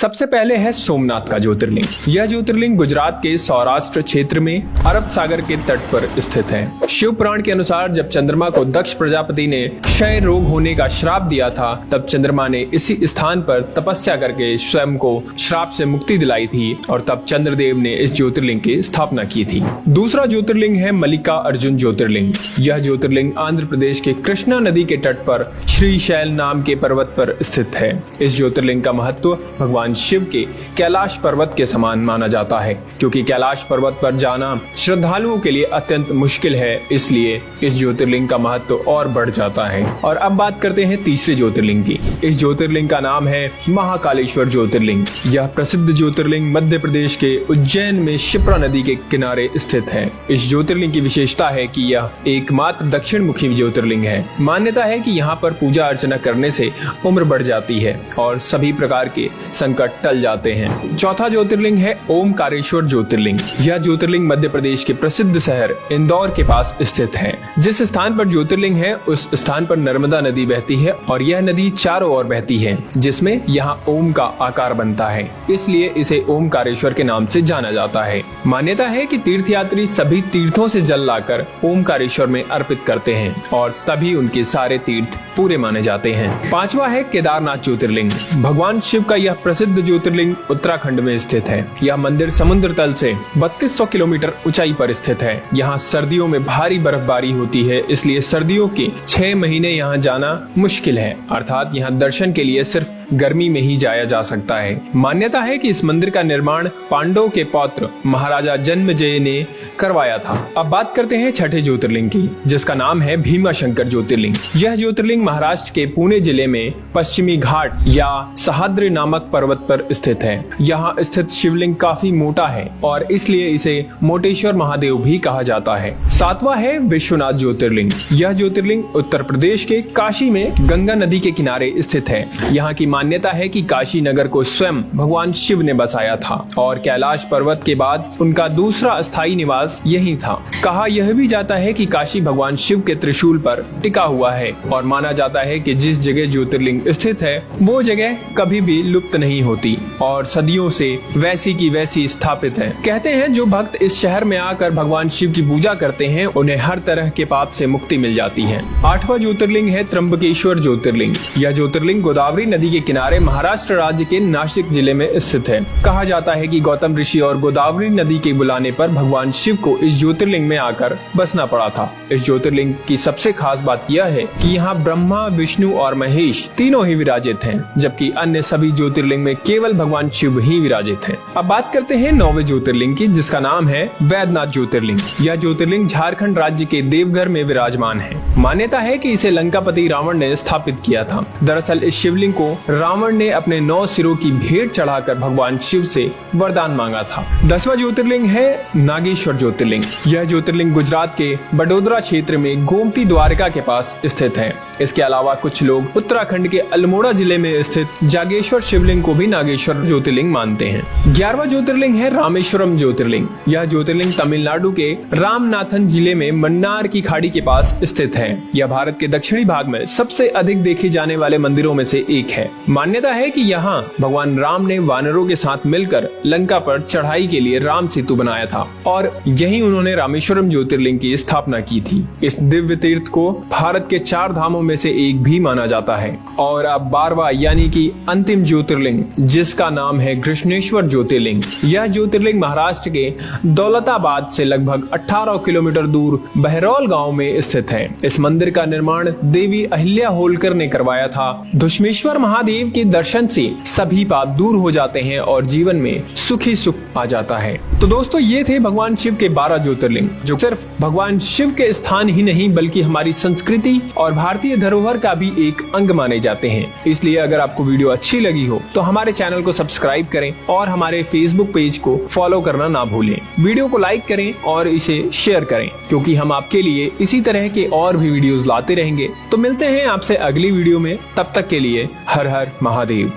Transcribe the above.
सबसे पहले है सोमनाथ का ज्योतिर्लिंग। यह ज्योतिर्लिंग गुजरात के सौराष्ट्र क्षेत्र में अरब सागर के तट पर स्थित है। शिव पुराण के अनुसार जब चंद्रमा को दक्ष प्रजापति ने क्षय रोग होने का श्राप दिया था, तब चंद्रमा ने इसी स्थान पर तपस्या करके स्वयं को श्राप से मुक्ति दिलाई थी और तब चंद्रदेव ने इस ज्योतिर्लिंग की स्थापना की थी। दूसरा ज्योतिर्लिंग है मल्लिका अर्जुन ज्योतिर्लिंग। यह ज्योतिर्लिंग आंध्र प्रदेश के कृष्णा नदी के तट पर श्रीशैल नाम के पर्वत पर स्थित है। इस ज्योतिर्लिंग का महत्व भगवान शिव के कैलाश पर्वत के समान माना जाता है, क्योंकि कैलाश पर्वत पर जाना श्रद्धालुओं के लिए अत्यंत मुश्किल है, इसलिए इस ज्योतिर्लिंग का महत्व और बढ़ जाता है। और अब बात करते हैं तीसरे ज्योतिर्लिंग की। इस ज्योतिर्लिंग का नाम है महाकालेश्वर ज्योतिर्लिंग। यह प्रसिद्ध ज्योतिर्लिंग मध्य प्रदेश के उज्जैन में शिप्रा नदी के किनारे स्थित है। इस ज्योतिर्लिंग की विशेषता है कि यह एकमात्र दक्षिण मुखी ज्योतिर्लिंग है। मान्यता है कि यहाँ पर पूजा अर्चना करने से उम्र बढ़ जाती है और सभी प्रकार के संकट टल जाते हैं। चौथा ज्योतिर्लिंग है ओमकारेश्वर ज्योतिर्लिंग। यह ज्योतिर्लिंग मध्य प्रदेश के प्रसिद्ध शहर इंदौर के पास स्थित है। जिस स्थान पर ज्योतिर्लिंग है उस स्थान पर नर्मदा नदी बहती है और यह नदी चारों ओर बहती है, जिसमें यहाँ ओम का आकार बनता है, इसलिए इसे ओमकारेश्वर के नाम से जाना जाता है। मान्यता है कि तीर्थयात्री सभी तीर्थों से जल लाकर ओमकारेश्वर में अर्पित करते हैं और तभी उनके सारे तीर्थ पूरे माने जाते हैं। पांचवा है केदारनाथ ज्योतिर्लिंग। भगवान शिव का यह प्रसिद्ध ज्योतिर्लिंग उत्तराखंड में स्थित है। यह मंदिर समुद्र तल से 3200 किलोमीटर ऊंचाई पर स्थित है। यहाँ सर्दियों में भारी बर्फबारी होती है, इसलिए सर्दियों के 6 महीने यहाँ जाना मुश्किल है, अर्थात यहाँ दर्शन के लिए सिर्फ गर्मी में ही जाया जा सकता है। मान्यता है कि इस मंदिर का निर्माण पांडवों के पौत्र महाराजा जन्मेजय ने करवाया था। अब बात करते हैं छठे ज्योतिर्लिंग की, जिसका नाम है भीमाशंकर ज्योतिर्लिंग। यह ज्योतिर्लिंग महाराष्ट्र के पुणे जिले में पश्चिमी घाट या सह्याद्री नामक पर्वत पर स्थित है। यहाँ स्थित शिवलिंग काफी मोटा है और इसलिए इसे मोटेश्वर महादेव भी कहा जाता है। सातवां है विश्वनाथ ज्योतिर्लिंग। यह ज्योतिर्लिंग उत्तर प्रदेश के काशी में गंगा नदी के किनारे स्थित है। यहाँ की मान्यता है कि काशी नगर को स्वयं भगवान शिव ने बसाया था और कैलाश पर्वत के बाद उनका दूसरा स्थायी निवास यही था। कहा यह भी जाता है कि काशी भगवान शिव के त्रिशूल पर टिका हुआ है और माना जाता है कि जिस जगह ज्योतिर्लिंग स्थित है वो जगह कभी भी लुप्त नहीं होती और सदियों से वैसी की वैसी स्थापित है। कहते हैं जो भक्त इस शहर में आकर भगवान शिव की पूजा करते हैं उन्हें हर तरह के पाप से मुक्ति मिल जाती है। आठवां ज्योतिर्लिंग है त्र्यंबकेश्वर ज्योतिर्लिंग। यह ज्योतिर्लिंग गोदावरी नदी के किनारे महाराष्ट्र राज्य के नासिक जिले में स्थित है। कहा जाता है कि गौतम ऋषि और गोदावरी नदी के बुलाने पर भगवान शिव को इस ज्योतिर्लिंग में आकर बसना पड़ा था। इस ज्योतिर्लिंग की सबसे खास बात यह है कि यहाँ ब्रह्मा, विष्णु और महेश तीनों ही विराजित हैं, जबकि अन्य सभी ज्योतिर्लिंग में केवल भगवान शिव ही विराजित हैं। अब बात करते हैं 9वें ज्योतिर्लिंग की, जिसका नाम है वैद्यनाथ ज्योतिर्लिंग। यह ज्योतिर्लिंग झारखंड राज्य के देवघर में विराजमान है। मान्यता है कि इसे लंकापति रावण ने स्थापित किया था। दरअसल इस शिवलिंग को रावण ने अपने 9 सिरों की भेंट चढ़ाकर भगवान शिव से वरदान मांगा था। 10वां ज्योतिर्लिंग है नागेश्वर ज्योतिर्लिंग। यह ज्योतिर्लिंग गुजरात के बडोदरा क्षेत्र में गोमती द्वारका के पास स्थित है। इसके अलावा कुछ लोग उत्तराखंड के अल्मोड़ा जिले में स्थित जागेश्वर शिवलिंग को भी नागेश्वर ज्योतिर्लिंग मानते हैं। 11वां ज्योतिर्लिंग है रामेश्वरम ज्योतिर्लिंग। यह ज्योतिर्लिंग तमिलनाडु के रामनाथन जिले में मन्नार की खाड़ी के पास स्थित है। यह भारत के दक्षिणी भाग में सबसे अधिक देखे जाने वाले मंदिरों में से एक है। मान्यता है कि यहाँ भगवान राम ने वानरों के साथ मिलकर लंका पर चढ़ाई के लिए राम सेतु बनाया था और यही उन्होंने रामेश्वरम ज्योतिर्लिंग की स्थापना की थी। इस दिव्य तीर्थ को भारत के 4 धामों में से एक भी माना जाता है। और अब 12वां यानी कि अंतिम ज्योतिर्लिंग, जिसका नाम है कृष्णेश्वर ज्योतिर्लिंग। यह ज्योतिर्लिंग महाराष्ट्र के दौलताबाद से लगभग 18 किलोमीटर दूर बहरौल गाँव में स्थित है। इस मंदिर का निर्माण देवी अहिल्या होलकर ने करवाया था। धुष्मेश्वर महादेव के दर्शन से सभी पाप दूर हो जाते हैं और जीवन में सुखी सुख आ जाता है। तो दोस्तों ये थे भगवान शिव के 12 ज्योतिर्लिंग, जो सिर्फ भगवान शिव के स्थान ही नहीं बल्कि हमारी संस्कृति और भारतीय धरोहर का भी एक अंग माने जाते हैं। इसलिए अगर आपको वीडियो अच्छी लगी हो तो हमारे चैनल को सब्सक्राइब करें और हमारे फेसबुक पेज को फॉलो करना ना भूलें। वीडियो को लाइक करें और इसे शेयर करें, क्योंकि हम आपके लिए इसी तरह के और भी वीडियोस लाते रहेंगे। तो मिलते हैं आपसे अगली वीडियो में, तब तक के लिए हर हर महादेव।